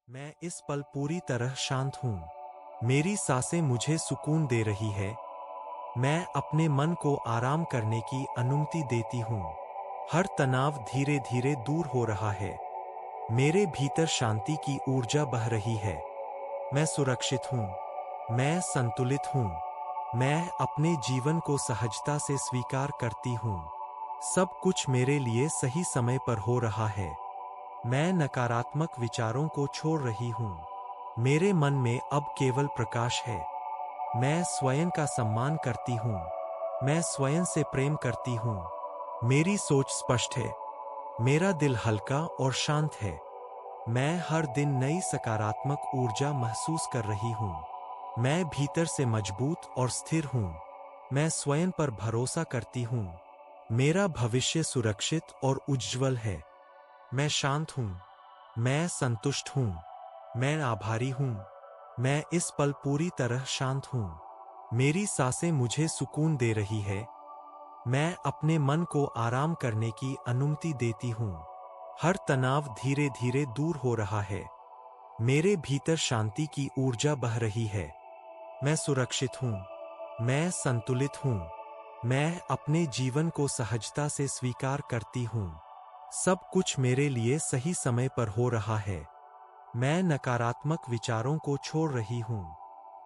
मैं इस पल पूरी तरह शांत हूँ। मेरी सांसें मुझे सुकून दे रही है। मैं अपने मन को आराम करने की अनुमति देती हूँ। हर तनाव धीरे धीरे दूर हो रहा है। मेरे भीतर शांति की ऊर्जा बह रही है। मैं सुरक्षित हूँ। मैं संतुलित हूँ। मैं अपने जीवन को सहजता से स्वीकार करती हूँ। सब कुछ मेरे लिए सही समय पर हो रहा है। मैं नकारात्मक विचारों को छोड़ रही हूँ। मेरे मन में अब केवल प्रकाश है। मैं स्वयं का सम्मान करती हूँ। मैं स्वयं से प्रेम करती हूँ। मेरी सोच स्पष्ट है। मेरा दिल हल्का और शांत है। मैं हर दिन नई सकारात्मक ऊर्जा महसूस कर रही हूँ। मैं भीतर से मजबूत और स्थिर हूँ। मैं स्वयं पर भरोसा करती हूँ। मेरा भविष्य सुरक्षित और उज्ज्वल है। मैं शांत हूँ। मैं संतुष्ट हूँ। मैं आभारी हूँ। मैं इस पल पूरी तरह शांत हूँ। मेरी सांसें मुझे सुकून दे रही है। मैं अपने मन को आराम करने की अनुमति देती हूँ। हर तनाव धीरे धीरे दूर हो रहा है। मेरे भीतर शांति की ऊर्जा बह रही है। मैं सुरक्षित हूँ। मैं संतुलित हूँ। मैं अपने जीवन को सहजता से स्वीकार करती हूँ। सब कुछ मेरे लिए सही समय पर हो रहा है। मैं नकारात्मक विचारों को छोड़ रही हूँ।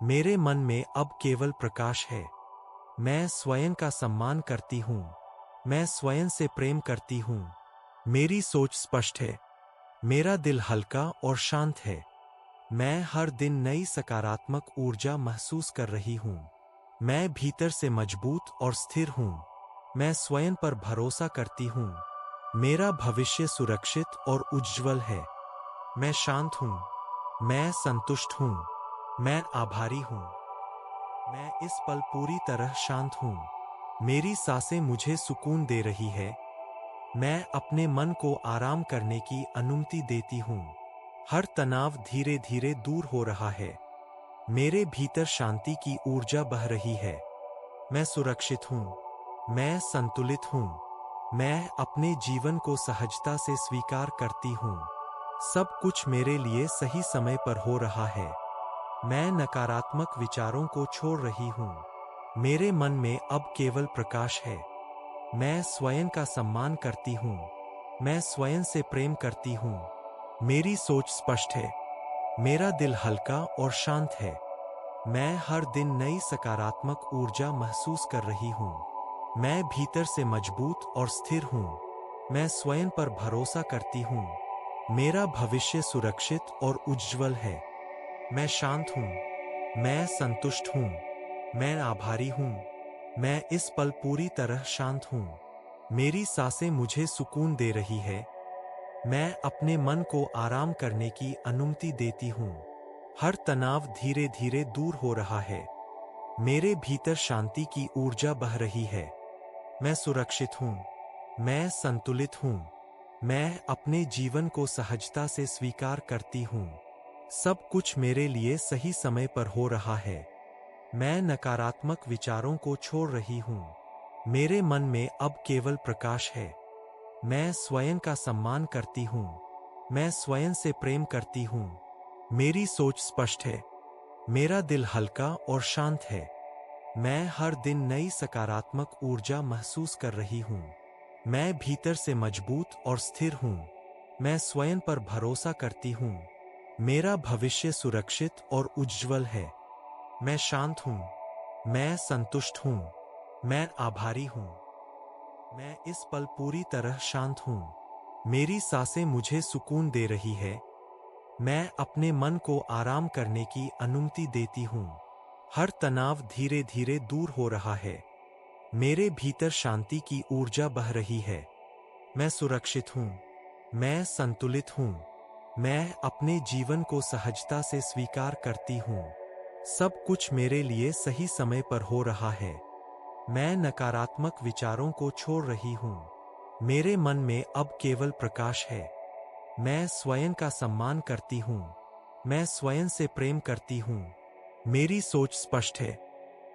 मेरे मन में अब केवल प्रकाश है। मैं स्वयं का सम्मान करती हूँ। मैं स्वयं से प्रेम करती हूँ। मेरी सोच स्पष्ट है। मेरा दिल हल्का और शांत है। मैं हर दिन नई सकारात्मक ऊर्जा महसूस कर रही हूँ। मैं भीतर से मजबूत और स्थिर हूँ। मैं स्वयं पर भरोसा करती हूँ। मेरा भविष्य सुरक्षित और उज्ज्वल है। मैं शांत हूँ। मैं संतुष्ट हूँ। मैं आभारी हूँ। मैं इस पल पूरी तरह शांत हूँ। मेरी सांसें मुझे सुकून दे रही है। मैं अपने मन को आराम करने की अनुमति देती हूँ। हर तनाव धीरे धीरे दूर हो रहा है। मेरे भीतर शांति की ऊर्जा बह रही है। मैं सुरक्षित हूँ। मैं संतुलित हूँ। मैं अपने जीवन को सहजता से स्वीकार करती हूँ। सब कुछ मेरे लिए सही समय पर हो रहा है। मैं नकारात्मक विचारों को छोड़ रही हूँ। मेरे मन में अब केवल प्रकाश है। मैं स्वयं का सम्मान करती हूँ। मैं स्वयं से प्रेम करती हूँ। मेरी सोच स्पष्ट है। मेरा दिल हल्का और शांत है। मैं हर दिन नई सकारात्मक ऊर्जा महसूस कर रही हूँ। मैं भीतर से मजबूत और स्थिर हूँ। मैं स्वयं पर भरोसा करती हूँ। मेरा भविष्य सुरक्षित और उज्ज्वल है। मैं शांत हूँ। मैं संतुष्ट हूँ। मैं आभारी हूँ। मैं इस पल पूरी तरह शांत हूँ। मेरी सांसें मुझे सुकून दे रही है। मैं अपने मन को आराम करने की अनुमति देती हूँ। हर तनाव धीरे धीरे दूर हो रहा है। मेरे भीतर शांति की ऊर्जा बह रही है। मैं सुरक्षित हूँ। मैं संतुलित हूँ। मैं अपने जीवन को सहजता से स्वीकार करती हूँ। सब कुछ मेरे लिए सही समय पर हो रहा है। मैं नकारात्मक विचारों को छोड़ रही हूँ। मेरे मन में अब केवल प्रकाश है। मैं स्वयं का सम्मान करती हूँ। मैं स्वयं से प्रेम करती हूँ। मेरी सोच स्पष्ट है। मेरा दिल हल्का और शांत है। मैं हर दिन नई सकारात्मक ऊर्जा महसूस कर रही हूँ। मैं भीतर से मजबूत और स्थिर हूँ। मैं स्वयं पर भरोसा करती हूँ। मेरा भविष्य सुरक्षित और उज्ज्वल है। मैं शांत हूँ। मैं संतुष्ट हूँ। मैं आभारी हूँ। मैं इस पल पूरी तरह शांत हूँ। मेरी सांसें मुझे सुकून दे रही है। मैं अपने मन को आराम करने की अनुमति देती हूँ। हर तनाव धीरे धीरे दूर हो रहा है। मेरे भीतर शांति की ऊर्जा बह रही है। मैं सुरक्षित हूँ। मैं संतुलित हूँ। मैं अपने जीवन को सहजता से स्वीकार करती हूँ। सब कुछ मेरे लिए सही समय पर हो रहा है। मैं नकारात्मक विचारों को छोड़ रही हूँ। मेरे मन में अब केवल प्रकाश है। मैं स्वयं का सम्मान करती हूँ। मैं स्वयं से प्रेम करती हूँ। मेरी सोच स्पष्ट है।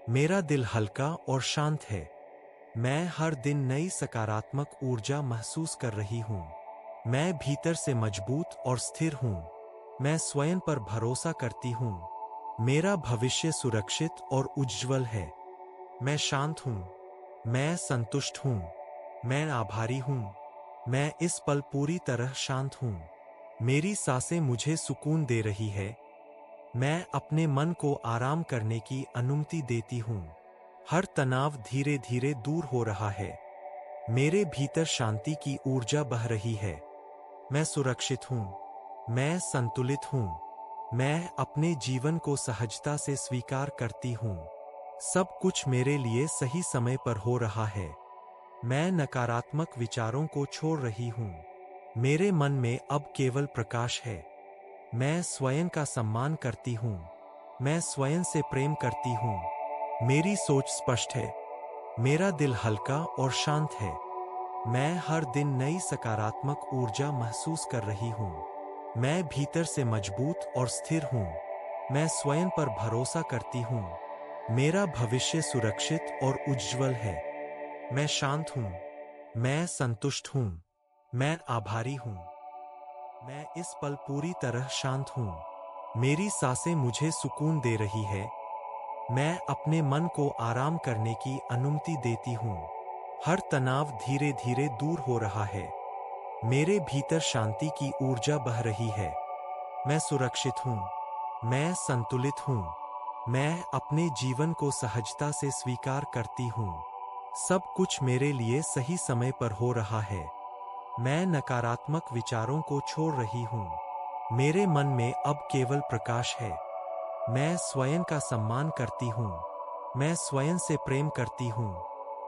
मेरा दिल हल्का और शांत है। मैं हर दिन नई सकारात्मक ऊर्जा महसूस कर रही हूँ। मैं भीतर से मजबूत और स्थिर हूँ। मैं स्वयं पर भरोसा करती हूँ। मेरा भविष्य सुरक्षित और उज्ज्वल है। मैं शांत हूँ। मैं संतुष्ट हूँ। मैं आभारी हूँ। मैं इस पल पूरी तरह शांत हूँ। मेरी सांसें मुझे सुकून दे रही है। मैं अपने मन को आराम करने की अनुमति देती हूँ। हर तनाव धीरे धीरे दूर हो रहा है। मेरे भीतर शांति की ऊर्जा बह रही है। मैं सुरक्षित हूँ। मैं संतुलित हूँ। मैं अपने जीवन को सहजता से स्वीकार करती हूँ। सब कुछ मेरे लिए सही समय पर हो रहा है। मैं नकारात्मक विचारों को छोड़ रही हूँ। मेरे मन में अब केवल प्रकाश है। मैं स्वयं का सम्मान करती हूँ। मैं स्वयं से प्रेम करती हूँ। मेरी सोच स्पष्ट है। मेरा दिल हल्का और शांत है। मैं हर दिन नई सकारात्मक ऊर्जा महसूस कर रही हूँ। मैं भीतर से मजबूत और स्थिर हूँ। मैं स्वयं पर भरोसा करती हूँ। मेरा भविष्य सुरक्षित और उज्ज्वल है। मैं शांत हूँ। मैं संतुष्ट हूँ। मैं आभारी हूँ। मैं इस पल पूरी तरह शांत हूँ। मेरी सांसें मुझे सुकून दे रही है। मैं अपने मन को आराम करने की अनुमति देती हूँ। हर तनाव धीरे धीरे दूर हो रहा है। मेरे भीतर शांति की ऊर्जा बह रही है। मैं सुरक्षित हूँ। मैं संतुलित हूँ। मैं अपने जीवन को सहजता से स्वीकार करती हूँ। सब कुछ मेरे लिए सही समय पर हो रहा है। मैं नकारात्मक विचारों को छोड़ रही हूँ। मेरे मन में अब केवल प्रकाश है। मैं स्वयं का सम्मान करती हूँ। मैं स्वयं से प्रेम करती हूँ।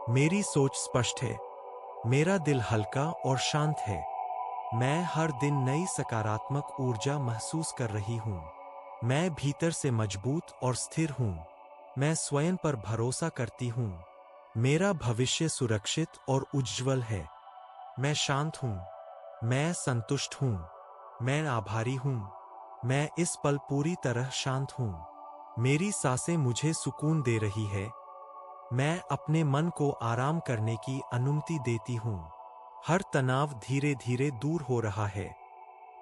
मेरी सोच स्पष्ट है। मेरा दिल हल्का और शांत है। मैं हर दिन नई सकारात्मक ऊर्जा महसूस कर रही हूँ। मैं भीतर से मजबूत और स्थिर हूँ। मैं स्वयं पर भरोसा करती हूँ। मेरा भविष्य सुरक्षित और उज्ज्वल है। मैं शांत हूँ। मैं संतुष्ट हूँ। मैं आभारी हूँ। मैं इस पल पूरी तरह शांत हूँ। मेरी सांसें मुझे सुकून दे रही है। मैं अपने मन को आराम करने की अनुमति देती हूँ। हर तनाव धीरे धीरे दूर हो रहा है।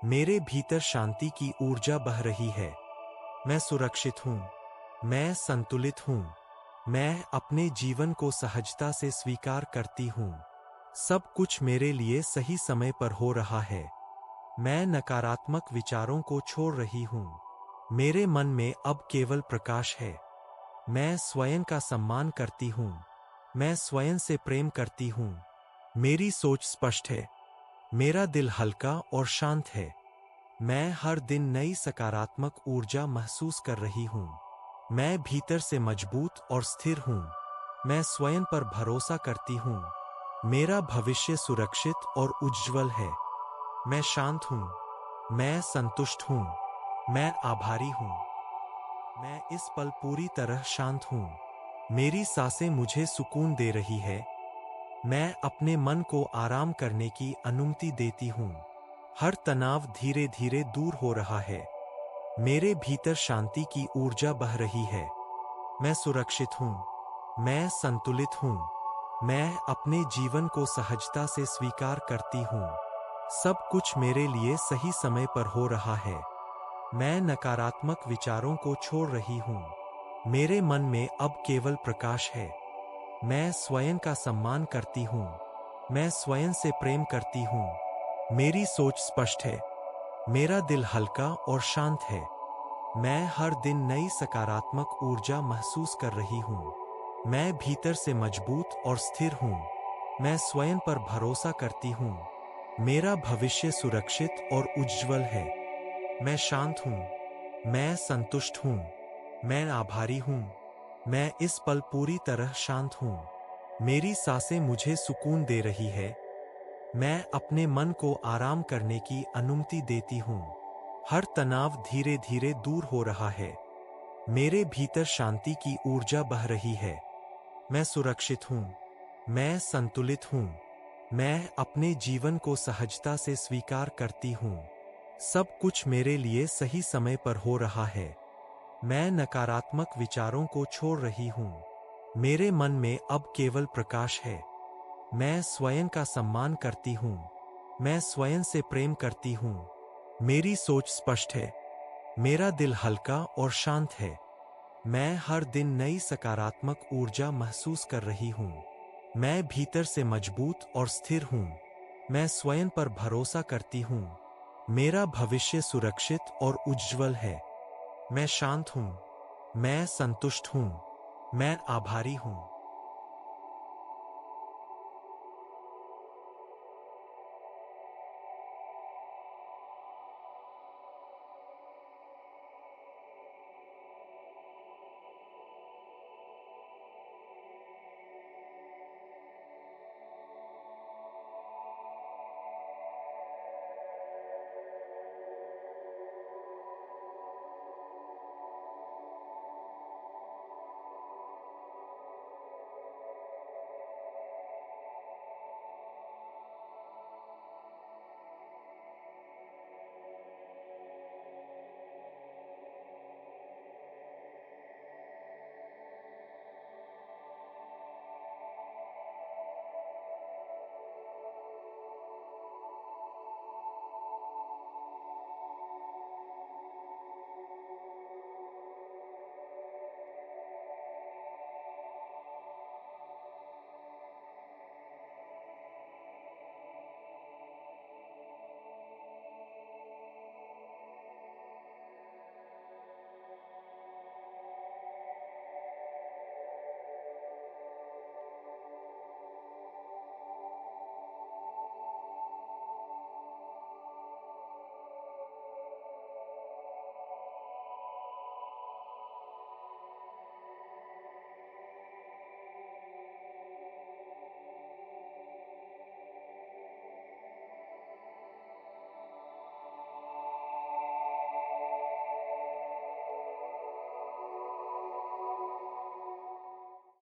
मेरे भीतर शांति की ऊर्जा बह रही है। मैं सुरक्षित हूँ। मैं संतुलित हूँ। मैं अपने जीवन को सहजता से स्वीकार करती हूँ। सब कुछ मेरे लिए सही समय पर हो रहा है। मैं नकारात्मक विचारों को छोड़ रही हूँ। मेरे मन में अब केवल प्रकाश है। मैं स्वयं का सम्मान करती हूँ। मैं स्वयं से प्रेम करती हूँ। मेरी सोच स्पष्ट है। मेरा दिल हल्का और शांत है। मैं हर दिन नई सकारात्मक ऊर्जा महसूस कर रही हूँ। मैं भीतर से मजबूत और स्थिर हूँ। मैं स्वयं पर भरोसा करती हूँ। मेरा भविष्य सुरक्षित और उज्ज्वल है। मैं शांत हूँ। मैं संतुष्ट हूँ। मैं आभारी हूँ। मैं इस पल पूरी तरह शांत हूँ। मेरी सांसें मुझे सुकून दे रही है। मैं अपने मन को आराम करने की अनुमति देती हूँ। हर तनाव धीरे धीरे दूर हो रहा है। मेरे भीतर शांति की ऊर्जा बह रही है। मैं सुरक्षित हूँ। मैं संतुलित हूँ। मैं अपने जीवन को सहजता से स्वीकार करती हूँ। सब कुछ मेरे लिए सही समय पर हो रहा है। मैं नकारात्मक विचारों को छोड़ रही हूँ। मेरे मन में अब केवल प्रकाश है। मैं स्वयं का सम्मान करती हूँ। मैं स्वयं से प्रेम करती हूँ। मेरी सोच स्पष्ट है। मेरा दिल हल्का और शांत है। मैं हर दिन नई सकारात्मक ऊर्जा महसूस कर रही हूँ। मैं भीतर से मजबूत और स्थिर हूँ। मैं स्वयं पर भरोसा करती हूँ। मेरा भविष्य सुरक्षित और उज्ज्वल है। मैं शांत हूँ। मैं संतुष्ट हूँ। मैं आभारी हूँ। मैं इस पल पूरी तरह शांत हूँ। मेरी सांसें मुझे सुकून दे रही है। मैं अपने मन को आराम करने की अनुमति देती हूँ। हर तनाव धीरे धीरे दूर हो रहा है। मेरे भीतर शांति की ऊर्जा बह रही है। मैं सुरक्षित हूँ। मैं संतुलित हूँ। मैं अपने जीवन को सहजता से स्वीकार करती हूँ। सब कुछ मेरे लिए सही समय पर हो रहा है। मैं नकारात्मक विचारों को छोड़ रही हूँ। मेरे मन में अब केवल प्रकाश है। मैं स्वयं का सम्मान करती हूँ। मैं स्वयं से प्रेम करती हूँ। मेरी सोच स्पष्ट है। मेरा दिल हल्का और शांत है। मैं हर दिन नई सकारात्मक ऊर्जा महसूस कर रही हूँ। मैं भीतर से मजबूत और स्थिर हूँ। मैं स्वयं पर भरोसा करती हूँ। मेरा भविष्य सुरक्षित और उज्ज्वल है। मैं शांत हूँ। मैं संतुष्ट हूँ। मैं आभारी हूँ।